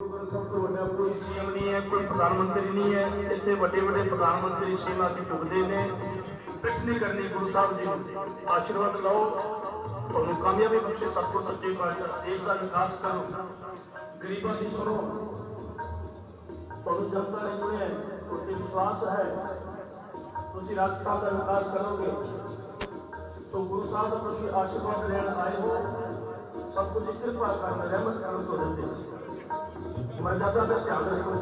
सब तो बड़ा कोई सीएम नहीं है, कोई प्रधानमंत्री नहीं है। इतने बड़े बड़े प्रधानमंत्री सेना के चुकते ने कुछ नहीं करनी। गुरु साहब जी आशीर्वाद लो और कामयाबी बख्शे। सबको सच्चे पातशाह देश का विकास करो, गरीबों की सुनो। बहुत जनता ने जुड़े हैं, उनके विश्वास है तुम राजस्थान का विकास करोगे। तो गुरु साहब का तुम आशीर्वाद लेने आए हो। सब कुछ कृपा करना, रहमत करना तो रहते मर्यादा का ध्यान रखो।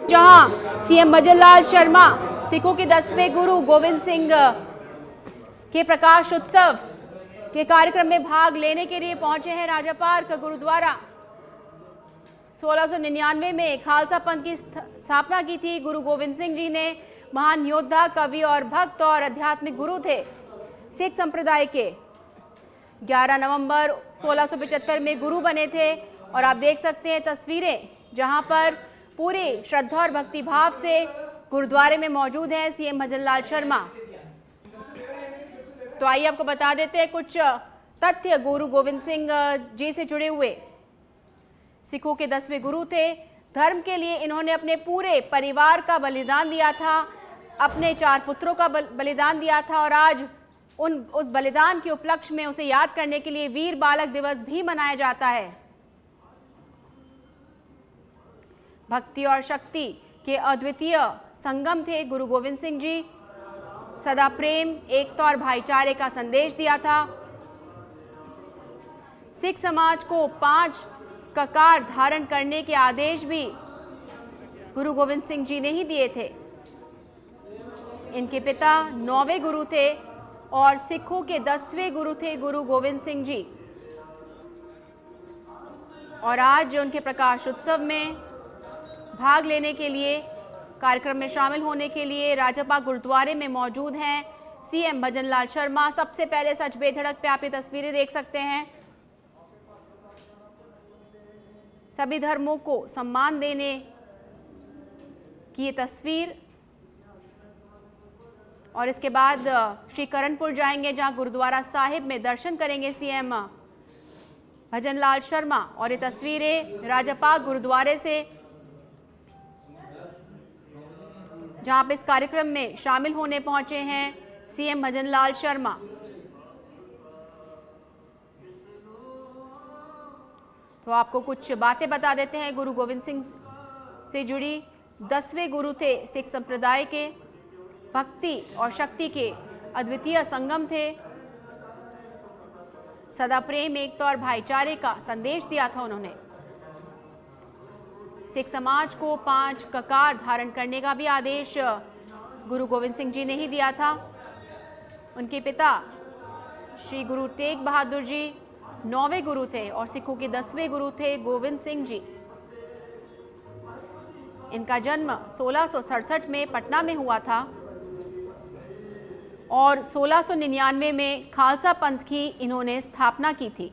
जहां सीएम भजनलाल शर्मा सिखों के 10वें गुरु गोविंद सिंह के प्रकाश उत्सव के कार्यक्रम में भाग लेने के लिए पहुंचे हैं। राजा पार्क गुरुद्वारा 1699 में खालसा पंथ की स्थापना की थी। गुरु गोविंद सिंह जी ने महान योद्धा, कवि और भक्त और आध्यात्मिक गुरु थे। सिख संप्रदाय के 11 नवंबर 1675 में गुरु बने थे और आप देख सकते हैं तस्वीरें जहां पर पूरी श्रद्धा और भक्ति भाव से गुरुद्वारे में मौजूद हैं सीएम भजनलाल शर्मा। तो आइए आपको बता देते हैं कुछ तथ्य गुरु गोविंद सिंह जी से जुड़े हुए। सिखों के 10वें गुरु थे। धर्म के लिए इन्होंने अपने पूरे परिवार का बलिदान दिया था, अपने 4 पुत्रों का बलिदान दिया था और आज उस बलिदान के उपलक्ष्य में उसे याद करने के लिए वीर बालक दिवस भी मनाया जाता है। भक्ति और शक्ति के अद्वितीय संगम थे गुरु गोविंद सिंह जी। सदा प्रेम, एकता और भाईचारे का संदेश दिया था। सिख समाज को 5 ककार धारण करने के आदेश भी गुरु गोविंद सिंह जी ने ही दिए थे। इनके पिता 9वें गुरु थे और सिखों के 10वें गुरु थे गुरु गोविंद सिंह जी। और आज उनके प्रकाश उत्सव में भाग लेने के लिए, कार्यक्रम में शामिल होने के लिए राजापाक गुरुद्वारे में मौजूद हैं सीएम भजनलाल शर्मा। सबसे पहले सच बेधड़क पे आप ये तस्वीरें देख सकते हैं। सभी धर्मों को सम्मान देने की ये तस्वीर। और इसके बाद श्री करणपुर जाएंगे जहां गुरुद्वारा साहिब में दर्शन करेंगे सीएम। भजनलाल शर्मा। और ये तस्वीरें राजापाक गुरुद्वारे से, जहां पे इस कार्यक्रम में शामिल होने पहुंचे हैं सीएम भजनलाल शर्मा। तो आपको कुछ बातें बता देते हैं गुरु गोविंद सिंह से जुड़ी। 10वें गुरु थे सिख संप्रदाय के, भक्ति और शक्ति के अद्वितीय संगम थे, सदा प्रेम, एकता और भाईचारे का संदेश दिया था उन्होंने। सिख समाज को 5 ककार धारण करने का भी आदेश गुरु गोविंद सिंह जी ने ही दिया था। उनके पिता श्री गुरु तेग बहादुर जी 9वें गुरु थे और सिखों के 10वें गुरु थे गोविंद सिंह जी। इनका जन्म 1667 में पटना में हुआ था और 1699 में खालसा पंथ की इन्होंने स्थापना की थी।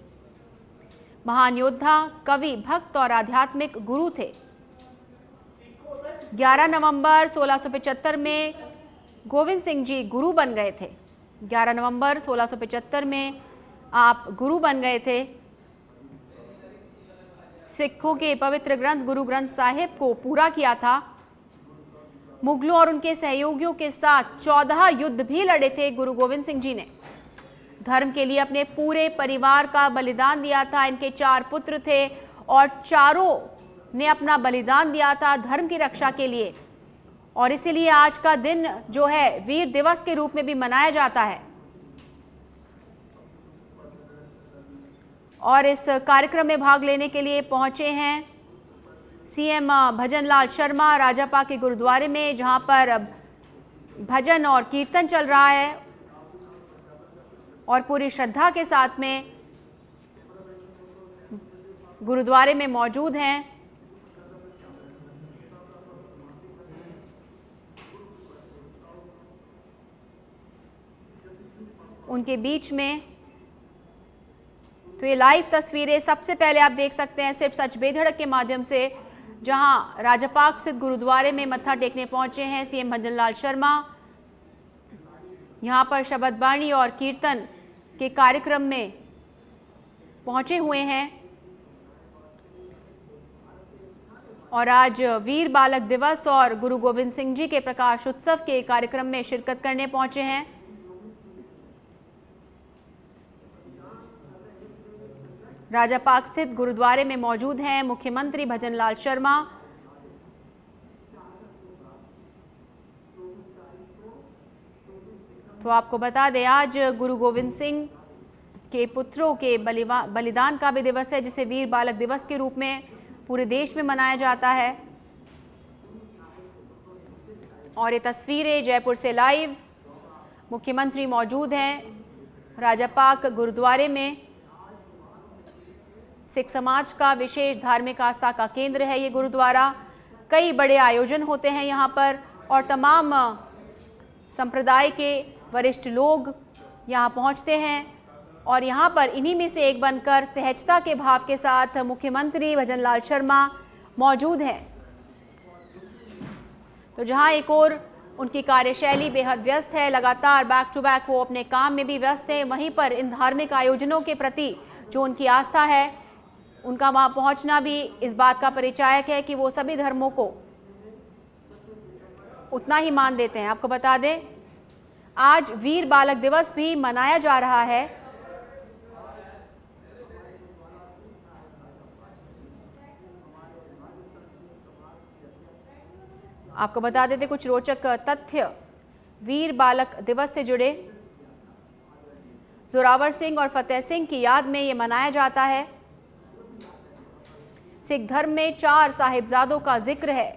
महान योद्धा, कवि, भक्त और आध्यात्मिक गुरु थे। 11 नवंबर 1675 में गोविंद सिंह जी गुरु बन गए थे। 11 नवंबर 1675 में आप गुरु बन गए थे। सिखों के पवित्र ग्रंथ गुरु ग्रंथ साहिब को पूरा किया था। मुगलों और उनके सहयोगियों के साथ 14 युद्ध भी लड़े थे गुरु गोविंद सिंह जी ने। धर्म के लिए अपने पूरे परिवार का बलिदान दिया था। इनके 4 पुत्र थे और चारों ने अपना बलिदान दिया था धर्म की रक्षा के लिए। और इसीलिए आज का दिन जो है वीर दिवस के रूप में भी मनाया जाता है। और इस कार्यक्रम में भाग लेने के लिए पहुंचे हैं सीएम भजनलाल शर्मा राजापाक के गुरुद्वारे में, जहां पर भजन और कीर्तन चल रहा है और पूरी श्रद्धा के साथ में गुरुद्वारे में मौजूद हैं। उनके बीच में तो ये लाइव तस्वीरें सबसे पहले आप देख सकते हैं सिर्फ सच बेधड़क के माध्यम से, जहां राजापाक स्थित गुरुद्वारे में मत्था टेकने पहुंचे हैं सीएम भजनलाल शर्मा। यहां पर शबद बाणी और कीर्तन के कार्यक्रम में पहुंचे हुए हैं और आज वीर बालक दिवस और गुरु गोविंद सिंह जी के प्रकाश उत्सव के कार्यक्रम में शिरकत करने पहुंचे हैं। राजापाक स्थित गुरुद्वारे में मौजूद हैं मुख्यमंत्री भजनलाल शर्मा। तो आपको बता दें आज गुरु गोविंद सिंह के पुत्रों के बलिदान का भी दिवस है, जिसे वीर बालक दिवस के रूप में पूरे देश में मनाया जाता है। और ये तस्वीरें जयपुर से लाइव, मुख्यमंत्री मौजूद हैं राजापाक गुरुद्वारे में। सिख समाज का विशेष धार्मिक आस्था का केंद्र है ये गुरुद्वारा। कई बड़े आयोजन होते हैं यहाँ पर और तमाम संप्रदाय के वरिष्ठ लोग यहाँ पहुँचते हैं और यहाँ पर इन्हीं में से एक बनकर सहजता के भाव के साथ मुख्यमंत्री भजनलाल शर्मा मौजूद हैं। तो जहाँ एक और उनकी कार्यशैली बेहद व्यस्त है, लगातार बैक टू बैक वो अपने काम में भी व्यस्त हैं, वहीं पर इन धार्मिक आयोजनों के प्रति जो उनकी आस्था है, उनका वहाँ पहुँचना भी इस बात का परिचायक है कि वो सभी धर्मों को उतना ही मान देते हैं। आपको बता दें आज वीर बालक दिवस भी मनाया जा रहा है। आपको बता देते कुछ रोचक तथ्य वीर बालक दिवस से जुड़े। जोरावर सिंह और फतेह सिंह की याद में ये मनाया जाता है। सिख धर्म में 4 साहिबजादों का जिक्र है।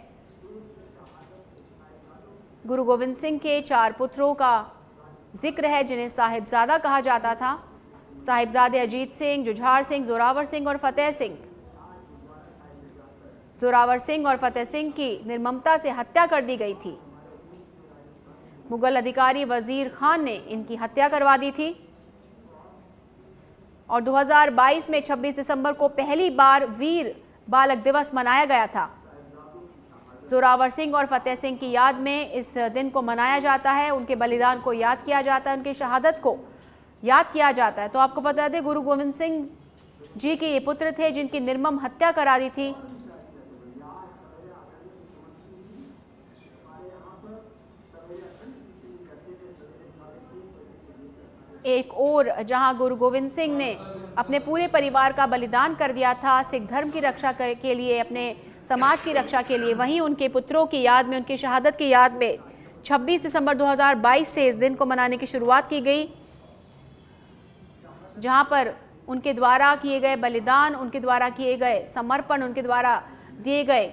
गुरु गोविंद सिंह के 4 पुत्रों का जिक्र है जिन्हें साहिबजादा कहा जाता था। साहिबजादे अजीत सिंह, जुझार सिंह, जोरावर सिंह और फतेह सिंह। जोरावर सिंह और फतेह सिंह की निर्ममता से हत्या कर दी गई थी। मुगल अधिकारी वजीर खान ने इनकी हत्या करवा दी थी और 2022 में 26 दिसंबर को पहली बार वीर बालक दिवस मनाया गया था। जोरावर सिंह और फतेह सिंह की याद में इस दिन को मनाया जाता है, उनके बलिदान को याद किया जाता है, उनकी शहादत को याद किया जाता है। तो आपको बता दें गुरु गोविंद सिंह जी के ये पुत्र थे जिनकी निर्मम हत्या करा दी थी। एक और जहां गुरु गोविंद सिंह ने अपने पूरे परिवार का बलिदान कर दिया था सिख धर्म की रक्षा के लिए, अपने समाज की रक्षा के लिए, वहीं उनके पुत्रों की याद में, उनकी शहादत की याद में 26 दिसंबर 2022 से इस दिन को मनाने की शुरुआत की गई, जहां पर उनके द्वारा किए गए बलिदान, उनके द्वारा किए गए समर्पण, उनके द्वारा दिए गए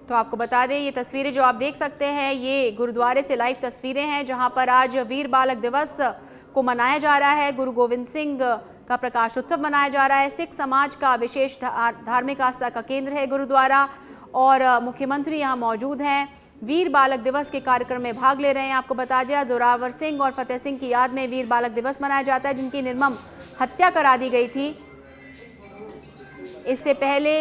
तो आपको बता दें ये तस्वीरें जो आप देख सकते हैं ये गुरुद्वारे से लाइव तस्वीरें हैं, जहां पर आज वीर बालक दिवस को मनाया जा रहा है। गुरु गोविंद सिंह का प्रकाश उत्सव मनाया जा रहा है। सिख समाज का विशेष धार्मिक आस्था का केंद्र है गुरुद्वारा, और मुख्यमंत्री यहां मौजूद हैं, वीर बालक दिवस के कार्यक्रम में भाग ले रहे हैं। आपको बता दिया जोरावर सिंह और फतेह सिंह की याद में वीर बालक दिवस मनाया जाता है, जिनकी निर्मम हत्या करा दी गई थी। इससे पहले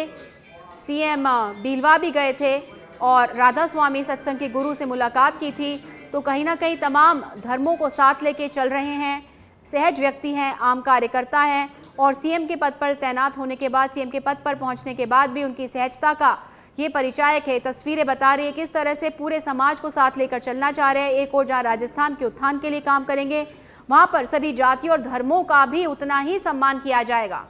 सीएम बीलवा भी गए थे और राधा स्वामी सत्संग के गुरु से मुलाकात की थी। तो कहीं ना कहीं तमाम धर्मों को साथ लेके चल रहे हैं, सहज व्यक्ति हैं, आम कार्यकर्ता हैं, और सीएम के पद पर तैनात होने के बाद, सीएम के पद पर पहुंचने के बाद भी उनकी सहजता का ये परिचायक है। तस्वीरें बता रही है किस तरह से पूरे समाज को साथ लेकर चलना चाह रहे हैं। एक और जहाँ राजस्थान के उत्थान के लिए काम करेंगे, वहां पर सभी जातियों और धर्मों का भी उतना ही सम्मान किया जाएगा।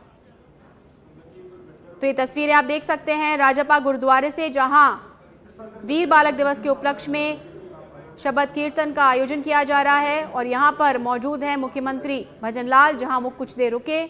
तो ये तस्वीरें आप देख सकते हैं राजपा गुरुद्वारे से, जहां वीर बालक दिवस के उपलक्ष्य में शबद कीर्तन का आयोजन किया जा रहा है, और यहां पर मौजूद हैं मुख्यमंत्री भजनलाल, जहां वो कुछ देर रुके।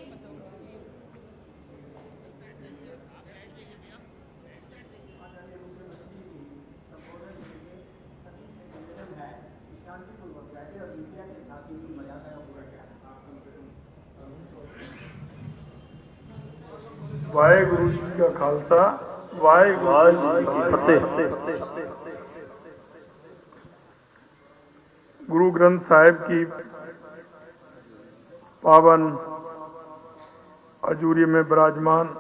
वाहेगुरु जी का खालसा, वाहेगुरु जी की फतेह। गुरु ग्रंथ साहिब की पावन हजूरी में विराजमान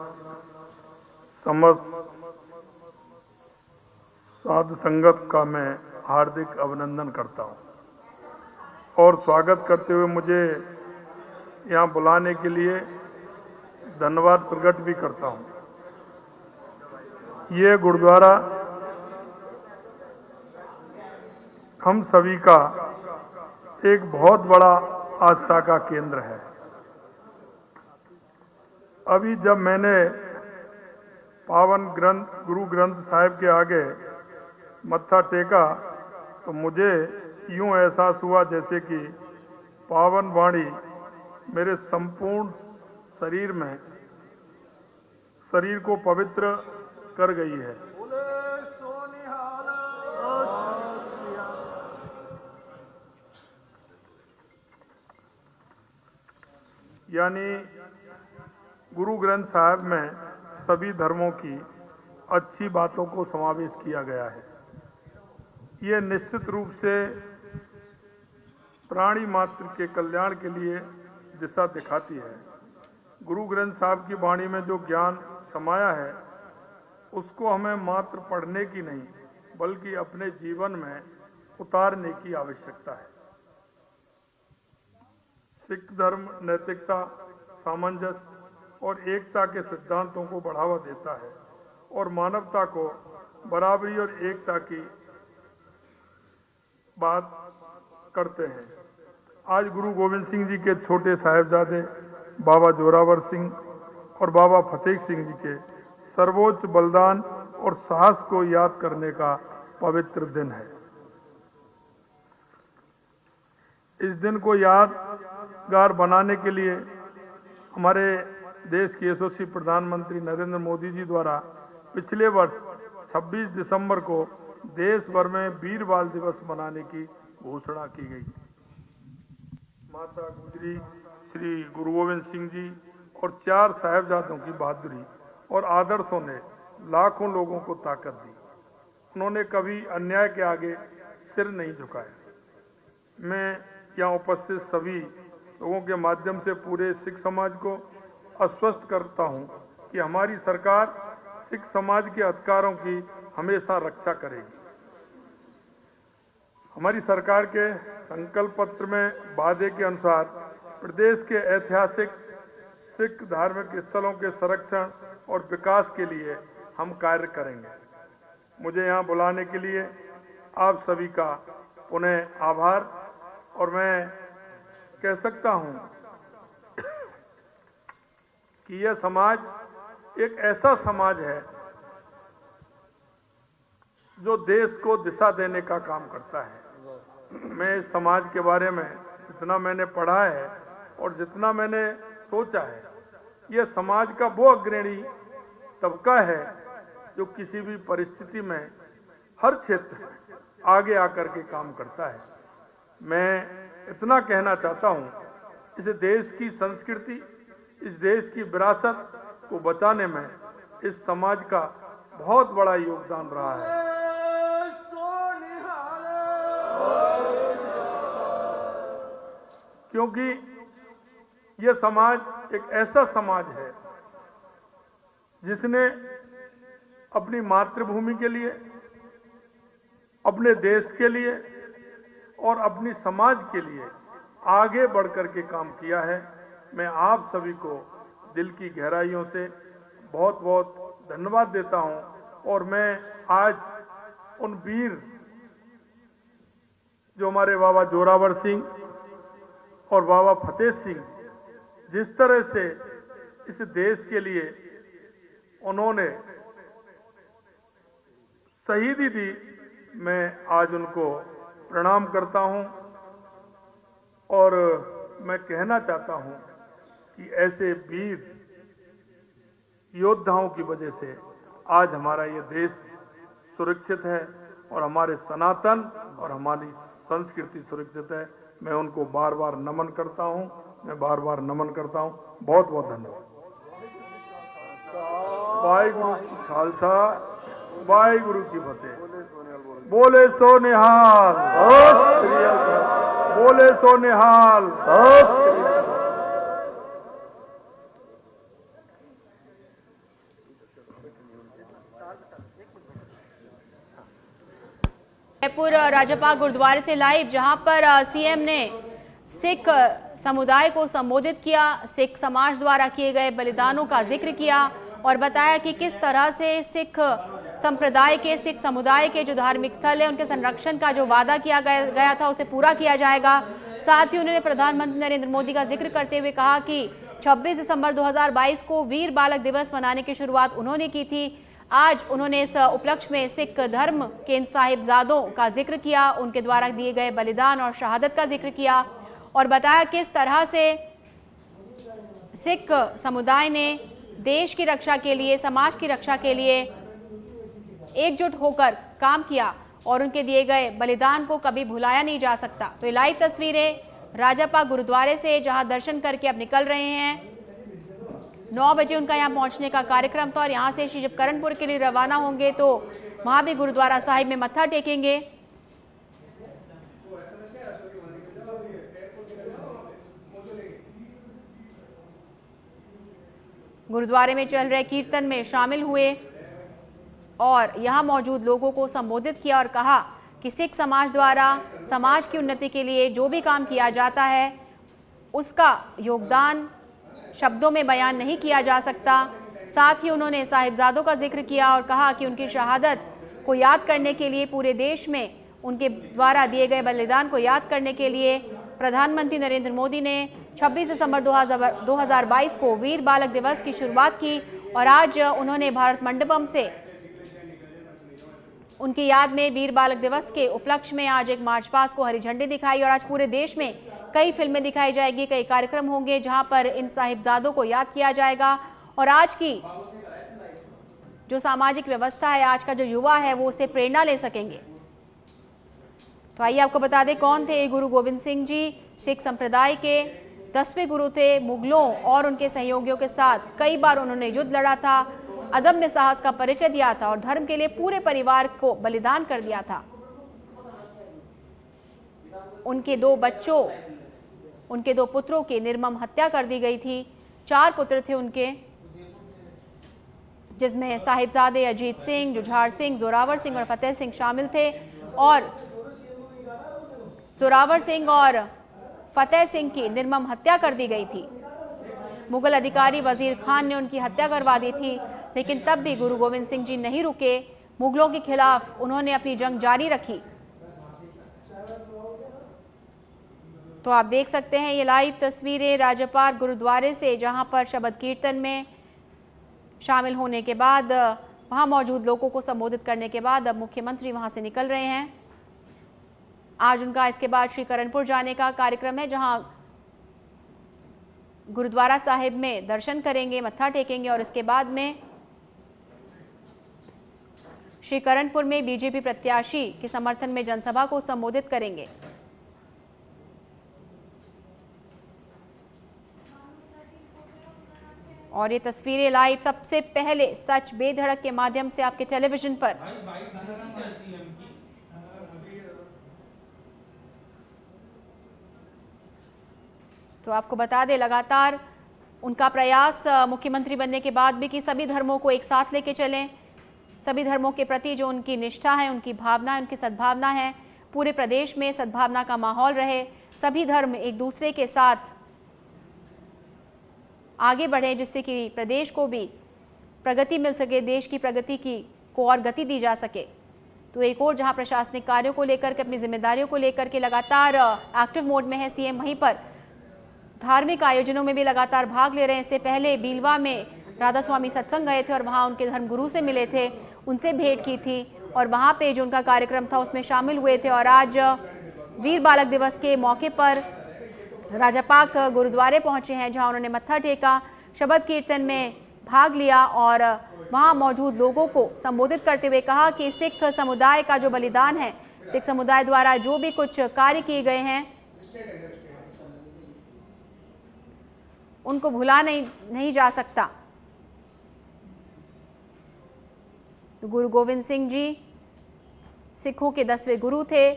समस्त साधु संगत का मैं हार्दिक अभिनंदन करता हूं और स्वागत करते हुए मुझे यहाँ बुलाने के लिए धन्यवाद प्रकट भी करता हूं। ये गुरुद्वारा हम सभी का एक बहुत बड़ा आस्था का केंद्र है। अभी जब मैंने पावन ग्रंथ गुरु ग्रंथ साहिब के आगे मत्था टेका तो मुझे यूं एहसास हुआ जैसे कि पावन वाणी मेरे संपूर्ण शरीर को पवित्र कर गई है। यानी गुरु ग्रंथ साहिब में सभी धर्मों की अच्छी बातों को समावेश किया गया है। ये निश्चित रूप से प्राणी मात्र के कल्याण के लिए दिशा दिखाती है। गुरु ग्रंथ साहिब की वाणी में जो ज्ञान समाया है उसको हमें मात्र पढ़ने की नहीं बल्कि अपने जीवन में उतारने की आवश्यकता है। सिख धर्म नैतिकता, सामंजस्य और एकता के सिद्धांतों को बढ़ावा देता है और मानवता को बराबरी और एकता की बात करते हैं। आज गुरु गोविंद सिंह जी के छोटे साहिबजादे बाबा जोरावर सिंह और बाबा फतेह सिंह जी के सर्वोच्च बलिदान और साहस को याद करने का पवित्र दिन है। इस दिन को यादगार बनाने के लिए हमारे देश के यशस्वी प्रधानमंत्री नरेंद्र मोदी जी द्वारा पिछले वर्ष 26 दिसंबर को देश भर में वीर बाल दिवस मनाने की घोषणा की गई। माता गुजरी श्री गुरु गोविंद सिंह जी और 4 साहिबजादों की बहादुरी और आदर्शों ने लाखों लोगों को ताकत दी। उन्होंने कभी अन्याय के आगे सिर नहीं झुकाया। मैं यहाँ उपस्थित सभी लोगों के माध्यम से पूरे सिख समाज को आश्वस्त करता हूँ कि हमारी सरकार सिख समाज के अधिकारों की हमेशा रक्षा करेगी। हमारी सरकार के संकल्प पत्र में वादे के अनुसार प्रदेश के ऐतिहासिक सिख धार्मिक स्थलों के संरक्षण और विकास के लिए हम कार्य करेंगे। मुझे यहाँ बुलाने के लिए आप सभी का पुनः आभार। और मैं कह सकता हूँ कि यह समाज एक ऐसा समाज है जो देश को दिशा देने का काम करता है। मैं इस समाज के बारे में जितना मैंने पढ़ा है और जितना मैंने सोचा है, यह समाज का वो अग्रणी तबका है जो किसी भी परिस्थिति में हर क्षेत्र में आगे आकर के काम करता है। मैं इतना कहना चाहता हूं, इस देश की संस्कृति, इस देश की विरासत को बचाने में इस समाज का बहुत बड़ा योगदान रहा है। क्योंकि यह समाज एक ऐसा समाज है जिसने अपनी मातृभूमि के लिए, अपने देश के लिए और अपनी समाज के लिए आगे बढ़कर के काम किया है। मैं आप सभी को दिल की गहराइयों से बहुत बहुत धन्यवाद देता हूं। और मैं आज उन वीर जो हमारे बाबा जोरावर सिंह और बाबा फतेह सिंह जिस तरह से इस देश के लिए उन्होंने शहीदी दी, मैं आज उनको प्रणाम करता हूं। और मैं कहना चाहता हूं कि ऐसे वीर योद्धाओं की वजह से आज हमारा ये देश सुरक्षित है और हमारे सनातन और हमारी संस्कृति सुरक्षित है। मैं उनको बार बार नमन करता हूं, मैं बार बार नमन करता हूं। बहुत बहुत धन्यवाद। वाहिगुरु जी खालसा, वाहिगुरु जी फतेह। बोले सो निहाल, बोले सो निहाल। जयपुर राजापाग गुरुद्वारे से लाइव, जहां पर सीएम ने सिख समुदाय को संबोधित किया, सिख समाज द्वारा किए गए बलिदानों का जिक्र किया और बताया कि किस तरह से सिख संप्रदाय के, सिख समुदाय के जो धार्मिक स्थल है उनके संरक्षण का जो वादा किया गया था उसे पूरा किया जाएगा। साथ ही उन्होंने प्रधानमंत्री नरेंद्र मोदी का जिक्र करते हुए कहा कि 26 दिसंबर 2022 को वीर बालक दिवस मनाने की शुरुआत उन्होंने की थी। आज उन्होंने इस उपलक्ष्य में सिख धर्म के इन साहिबजादों का जिक्र किया, उनके द्वारा दिए गए बलिदान और शहादत का जिक्र किया और बताया किस तरह से सिख समुदाय ने देश की रक्षा के लिए, समाज की रक्षा के लिए एकजुट होकर काम किया और उनके दिए गए बलिदान को कभी भुलाया नहीं जा सकता। तो ये लाइव तस्वीरें राजापाग गुरुद्वारे से, जहां दर्शन करके अब निकल रहे हैं। 9 बजे उनका यहाँ पहुंचने का कार्यक्रम था और यहाँ से श्री जब करणपुर के लिए रवाना होंगे तो वहां भी गुरुद्वारा साहिब में मत्था टेकेंगे। गुरुद्वारे में चल रहे कीर्तन में शामिल हुए और यहाँ मौजूद लोगों को संबोधित किया और कहा कि सिख समाज द्वारा समाज की उन्नति के लिए जो भी काम किया जाता है उसका योगदान शब्दों में बयान नहीं किया जा सकता। साथ ही उन्होंने साहिबजादों का जिक्र किया और कहा कि उनकी शहादत को याद करने के लिए, पूरे देश में उनके द्वारा दिए गए बलिदान को याद करने के लिए प्रधानमंत्री नरेंद्र मोदी ने 26 दिसंबर 2022 को वीर बालक दिवस की शुरुआत की और आज उन्होंने भारत मंडपम से उनकी याद में वीर बालक दिवस के उपलक्ष्य में आज एक मार्च पास्ट को हरी झंडी दिखाई और आज पूरे देश में कई फिल्में दिखाई जाएगी, कई कार्यक्रम होंगे जहां पर इन साहिबजादों को याद किया जाएगा और आज की जो सामाजिक व्यवस्था है, आज का जो युवा है वो उससे प्रेरणा ले सकेंगे। तो आइए आपको बता दें कौन थे गुरु गोविंद सिंह जी। सिख संप्रदाय के 10वें गुरु थे। मुगलों और उनके सहयोगियों के साथ कई बार उन्होंने युद्ध लड़ा था, अदम्य साहस का परिचय दिया था और धर्म के लिए पूरे परिवार को बलिदान कर दिया था। उनके 2 बच्चों, उनके 2 पुत्रों की निर्मम हत्या कर दी गई थी। 4 पुत्र थे उनके, जिसमें साहिबजादे अजीत सिंह, जुझार सिंह, जोरावर सिंह और फतेह सिंह शामिल थे और जोरावर सिंह और फतेह सिंह की निर्मम हत्या कर दी गई थी। मुगल अधिकारी वजीर खान ने उनकी हत्या करवा दी थी, लेकिन तब भी गुरु गोविंद सिंह जी नहीं रुके। मुगलों के खिलाफ उन्होंने अपनी जंग जारी रखी। तो आप देख सकते हैं ये लाइव तस्वीरें राजापार गुरुद्वारे से, जहां पर शबद कीर्तन में शामिल होने के बाद, वहां मौजूद लोगों को संबोधित करने के बाद अब मुख्यमंत्री वहां से निकल रहे हैं। आज उनका इसके बाद श्री करणपुर जाने का कार्यक्रम है, जहां गुरुद्वारा साहिब में दर्शन करेंगे, मत्था टेकेंगे और इसके बाद में श्री करणपुर में बीजेपी प्रत्याशी के समर्थन में जनसभा को संबोधित करेंगे। और ये तस्वीरें लाइव सबसे पहले सच बेधड़क के माध्यम से आपके टेलीविजन पर। तो आपको बता दें, लगातार उनका प्रयास मुख्यमंत्री बनने के बाद भी कि सभी धर्मों को एक साथ लेके चलें, सभी धर्मों के प्रति जो उनकी निष्ठा है, उनकी भावना है, उनकी सद्भावना है, पूरे प्रदेश में सद्भावना का माहौल रहे, सभी धर्म एक दूसरे के साथ आगे बढ़े, जिससे कि प्रदेश को भी प्रगति मिल सके, देश की प्रगति को और गति दी जा सके। तो एक और जहां प्रशासनिक कार्यों को लेकर के, अपनी जिम्मेदारियों को लेकर के लगातार एक्टिव मोड में है सीएम, वहीं पर धार्मिक आयोजनों में भी लगातार भाग ले रहे हैं। इससे पहले बीलवा में राधा स्वामी सत्संग गए थे और वहां उनके धर्मगुरु से मिले थे, उनसे भेंट की थी और वहां पे जो उनका कार्यक्रम था उसमें शामिल हुए थे। और आज वीर बालक दिवस के मौके पर राजापाक गुरुद्वारे पहुंचे हैं, जहां उन्होंने मत्था टेका, शबद कीर्तन में भाग लिया और वहां मौजूद लोगों को संबोधित करते हुए कहा कि सिख समुदाय का जो बलिदान है, सिख समुदाय द्वारा जो भी कुछ कार्य किए गए हैं, उनको भुला नहीं जा सकता। तो गुरु गोविंद सिंह जी सिखों के 10वें गुरु थे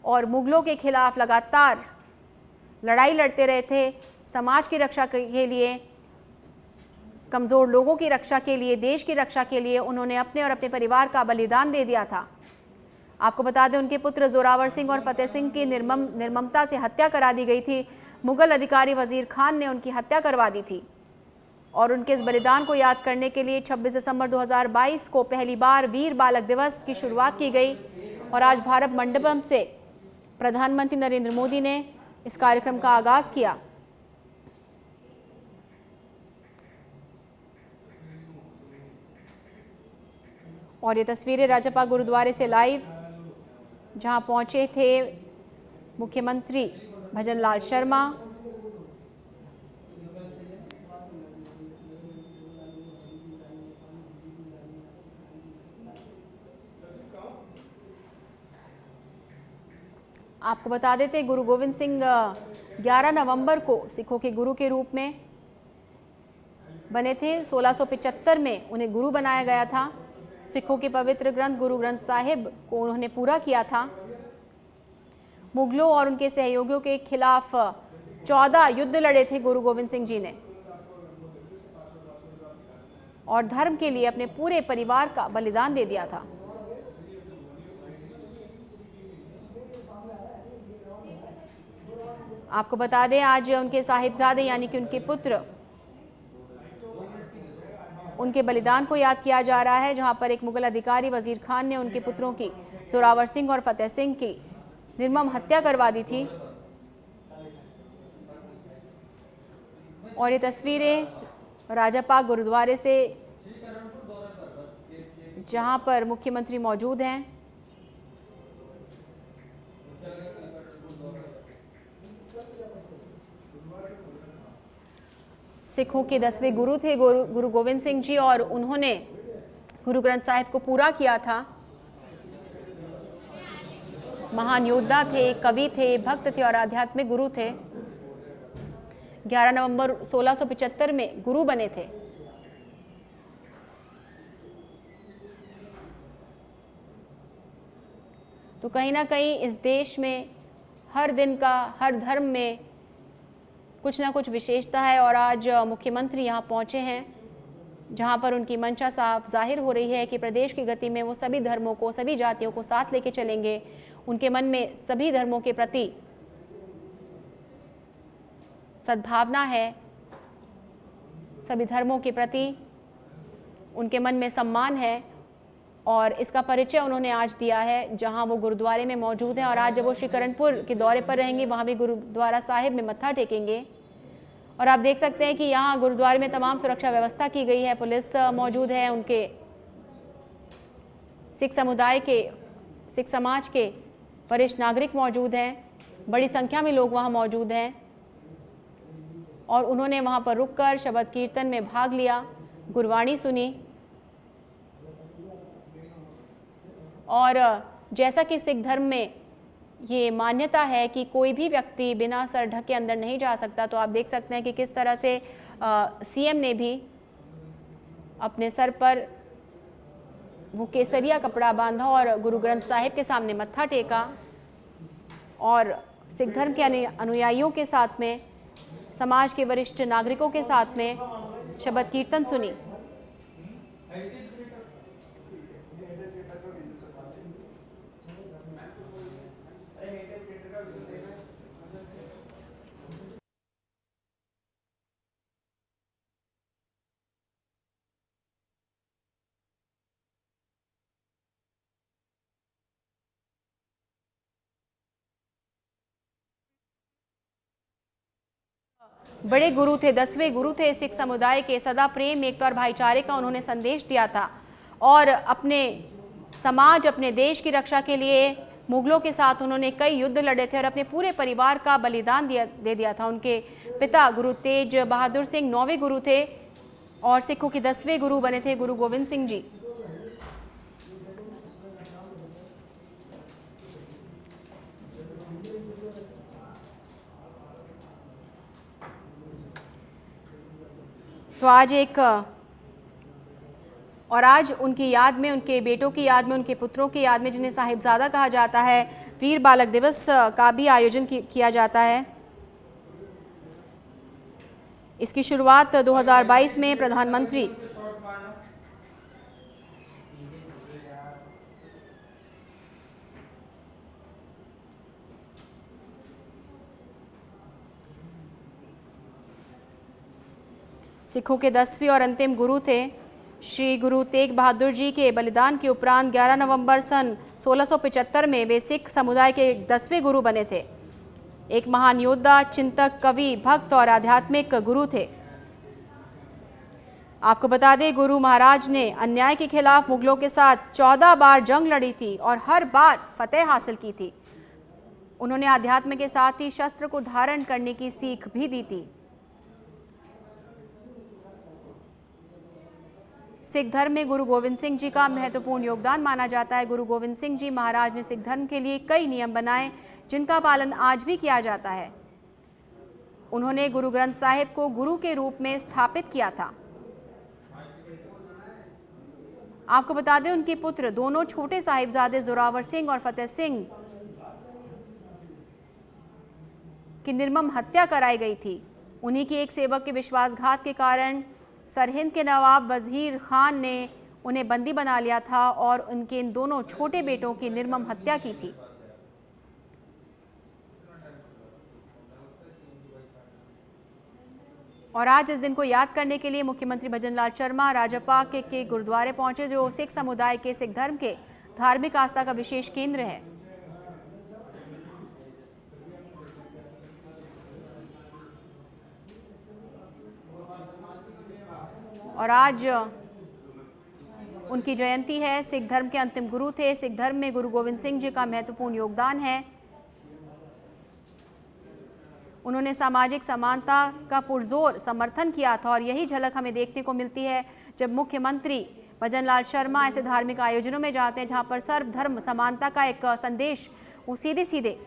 और मुगलों के खिलाफ लगातार लड़ाई लड़ते रहे थे, समाज की रक्षा के लिए, कमज़ोर लोगों की रक्षा के लिए, देश की रक्षा के लिए उन्होंने अपने और अपने परिवार का बलिदान दे दिया था। आपको बता दें, उनके पुत्र जोरावर सिंह और फतेह सिंह की निर्ममता से हत्या करा दी गई थी। मुगल अधिकारी वजीर खान ने उनकी हत्या करवा दी थी और उनके इस बलिदान को याद करने के लिए 26 दिसंबर 2022 को पहली बार वीर बालक दिवस की शुरुआत की गई और आज भारत मंडपम से प्रधानमंत्री नरेंद्र मोदी ने इस कार्यक्रम का आगाज किया। और ये तस्वीरें राजापाक गुरुद्वारे से लाइव, जहां पहुंचे थे मुख्यमंत्री भजन लाल शर्मा, आपको बता देते गुरु गोविंद सिंह 11 नवंबर को सिखों के गुरु के रूप में बने थे। 1675 में उन्हें गुरु बनाया गया था। सिखों के पवित्र ग्रंथ गुरु ग्रंथ साहिब को उन्होंने पूरा किया था। मुगलों और उनके सहयोगियों के खिलाफ 14 युद्ध लड़े थे गुरु गोविंद सिंह जी ने और धर्म के लिए अपने पूरे परिवार का बलिदान दे दिया था। आपको बता दें, आज उनके साहिबजादे यानी कि उनके पुत्र, उनके बलिदान को याद किया जा रहा है, जहां पर एक मुगल अधिकारी वजीर खान ने उनके पुत्रों की, जोरावर सिंह और फतेह सिंह की निर्मम हत्या करवा दी थी। और ये तस्वीरें राजापाक गुरुद्वारे से, जहां पर मुख्यमंत्री मौजूद हैं। सिखों के 10वें गुरु थे गुरु गोविंद सिंह जी और उन्होंने गुरु ग्रंथ साहिब को पूरा किया था। महान योद्धा थे, कवि थे, भक्त थे और आध्यात्मिक गुरु थे। 11 नवंबर 1675 में गुरु बने थे। तो कहीं ना कहीं इस देश में हर दिन का, हर धर्म में कुछ ना कुछ विशेषता है और आज मुख्यमंत्री यहाँ पहुँचे हैं, जहाँ पर उनकी मंशा साफ जाहिर हो रही है कि प्रदेश की गति में वो सभी धर्मों को, सभी जातियों को साथ लेके चलेंगे। उनके मन में सभी धर्मों के प्रति सद्भावना है, सभी धर्मों के प्रति उनके मन में सम्मान है और इसका परिचय उन्होंने आज दिया है जहां वो गुरुद्वारे में मौजूद हैं। और आज जब वो श्री करणपुर के दौरे पर रहेंगे वहां भी गुरुद्वारा साहिब में मत्था टेकेंगे। और आप देख सकते हैं कि यहाँ गुरुद्वारे में तमाम सुरक्षा व्यवस्था की गई है, पुलिस मौजूद है, उनके सिख समुदाय के, सिख समाज के वरिष्ठ नागरिक मौजूद हैं, बड़ी संख्या में लोग वहाँ मौजूद हैं और उन्होंने वहाँ पर रुककर शबद कीर्तन में भाग लिया, गुरबाणी सुनी। और जैसा कि सिख धर्म में ये मान्यता है कि कोई भी व्यक्ति बिना सर ढके अंदर नहीं जा सकता, तो आप देख सकते हैं कि किस तरह से सीएम ने भी अपने सर पर वो केसरिया कपड़ा बांधा और गुरु ग्रंथ साहिब के सामने मत्था टेका और सिख धर्म के अनुयायियों के साथ में, समाज के वरिष्ठ नागरिकों के साथ में शबद कीर्तन सुनी। बड़े गुरु थे, 10वें गुरु थे सिख समुदाय के। सदा प्रेम, एकता और भाईचारे का उन्होंने संदेश दिया था और अपने समाज, अपने देश की रक्षा के लिए मुगलों के साथ उन्होंने कई युद्ध लड़े थे और अपने पूरे परिवार का बलिदान दे दिया था। उनके पिता गुरु तेज बहादुर सिंह 9वें गुरु थे और सिखों के 10वें गुरु बने थे गुरु गोविंद सिंह जी। तो आज उनकी याद में, उनके बेटों की याद में, उनके पुत्रों की याद में, जिन्हें साहिबजादा कहा जाता है, वीर बालक दिवस का भी आयोजन किया जाता है। इसकी शुरुआत 2022 में प्रधानमंत्री सिखों के 10वें और अंतिम गुरु थे श्री गुरु तेग बहादुर जी के बलिदान के उपरांत 11 नवंबर सन 1675 में वे सिख समुदाय के 10वें गुरु बने थे। एक महान योद्धा, चिंतक, कवि, भक्त और आध्यात्मिक गुरु थे। आपको बता दें, गुरु महाराज ने अन्याय के खिलाफ मुगलों के साथ 14 बार जंग लड़ी थी और हर बार फतेह हासिल की थी। उन्होंने आध्यात्म के साथ ही शस्त्र को धारण करने की सीख भी दी थी। सिख धर्म में गुरु गोविंद सिंह जी का महत्वपूर्ण योगदान माना जाता है। गुरु गोविंद सिंह जी महाराज ने सिख धर्म के लिए कई नियम बनाए जिनका पालन आज भी किया जाता है। उन्होंने गुरु ग्रंथ साहिब को गुरु के रूप में स्थापित किया था। आपको बता दें, उनके पुत्र दोनों छोटे साहिबजादे जोरावर सिंह और फतेह सिंह की निर्मम हत्या कराई गई थी। उन्हीं के एक सेवक के विश्वासघात के कारण सरहिंद के नवाब वजीर खान ने उन्हें बंदी बना लिया था और उनके इन दोनों छोटे बेटों की निर्मम हत्या की थी। और आज इस दिन को याद करने के लिए मुख्यमंत्री भजन लाल शर्मा राजपा के गुरुद्वारे पहुंचे, जो सिख समुदाय के, सिख धर्म के धार्मिक आस्था का विशेष केंद्र है। और आज उनकी जयंती है। सिख धर्म के अंतिम गुरु थे। सिख धर्म में गुरु गोविंद सिंह जी का महत्वपूर्ण योगदान है। उन्होंने सामाजिक समानता का पुरजोर समर्थन किया था और यही झलक हमें देखने को मिलती है जब मुख्यमंत्री भजन लाल शर्मा ऐसे धार्मिक आयोजनों में जाते हैं जहां पर सर्वधर्म समानता का एक संदेश वो सीधे सीधे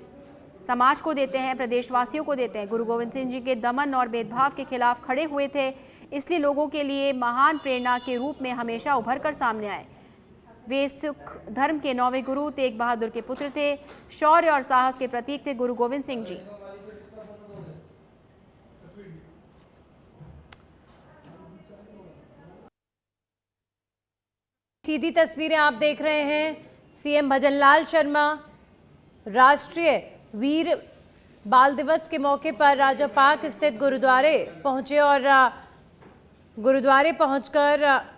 समाज को देते हैं, प्रदेशवासियों को देते हैं। गुरु गोविंद सिंह जी के दमन और भेदभाव के खिलाफ खड़े हुए थे, इसलिए लोगों के लिए महान प्रेरणा के रूप में हमेशा उभर कर सामने आए। वे सिख धर्म के 9वें गुरु तेग बहादुर के पुत्र थे। शौर्य और साहस के प्रतीक थे गुरु गोविंद सिंह जी। सीधी तस्वीरें आप देख रहे हैं। सीएम भजन लाल शर्मा राष्ट्रीय वीर बाल दिवस के मौके पर राजा पार्क स्थित गुरुद्वारे पहुंचे और गुरुद्वारे पहुंचकर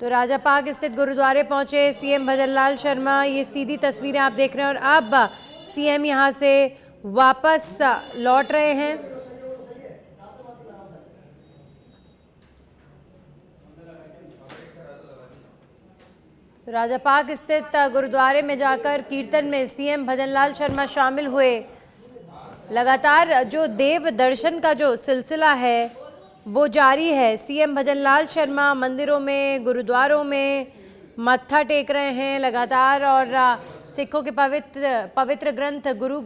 तो राजा पार्क स्थित गुरुद्वारे पहुंचे सीएम भजनलाल शर्मा। ये सीधी तस्वीरें आप देख रहे हैं और अब सीएम यहां से वापस लौट रहे हैं। तो राजा पार्क स्थित गुरुद्वारे में जाकर कीर्तन में सीएम भजनलाल शर्मा शामिल हुए। लगातार जो देव दर्शन का जो सिलसिला है वो जारी है। सीएम भजनलाल शर्मा मंदिरों में, गुरुद्वारों में मत्था टेक रहे हैं लगातार और सिखों के पवित्र ग्रंथ गुरु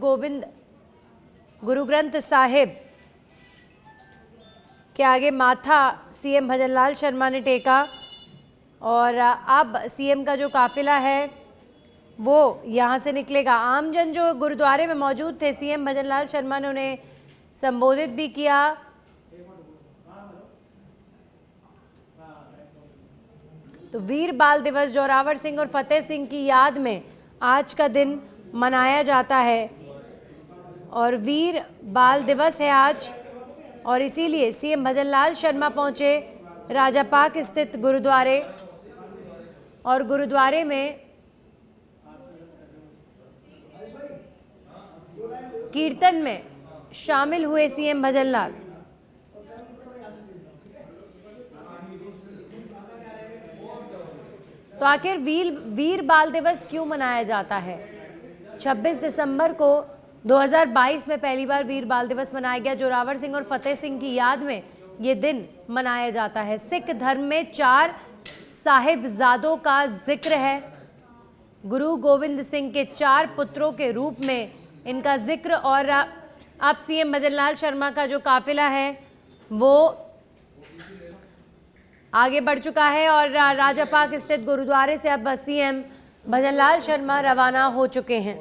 ग्रंथ साहिब के आगे माथा सीएम भजनलाल शर्मा ने टेका। और अब सीएम का जो काफिला है वो यहाँ से निकलेगा। आमजन जो गुरुद्वारे में मौजूद थे, सीएम भजनलाल शर्मा ने उन्हें संबोधित भी किया। तो वीर बाल दिवस जोरावर सिंह और फतेह सिंह की याद में आज का दिन मनाया जाता है और वीर बाल दिवस है आज, और इसीलिए सीएम भजनलाल शर्मा पहुंचे राजा पार्क स्थित गुरुद्वारे और गुरुद्वारे में कीर्तन में शामिल हुए सीएम भजनलाल। तो आखिर वीर बाल दिवस क्यों मनाया जाता है? 26 दिसंबर को 2022 में पहली बार वीर बाल दिवस मनाया गया। जोरावर सिंह और फतेह सिंह की याद में ये दिन मनाया जाता है। सिख धर्म में 4 साहिबजादों का जिक्र है। गुरु गोविंद सिंह के 4 पुत्रों के रूप में इनका जिक्र, और अब सीएम भजनलाल शर्मा का जो काफिला है वो आगे बढ़ चुका है और राजा पार्क स्थित गुरुद्वारे से अब सीएम भजनलाल शर्मा रवाना हो चुके हैं।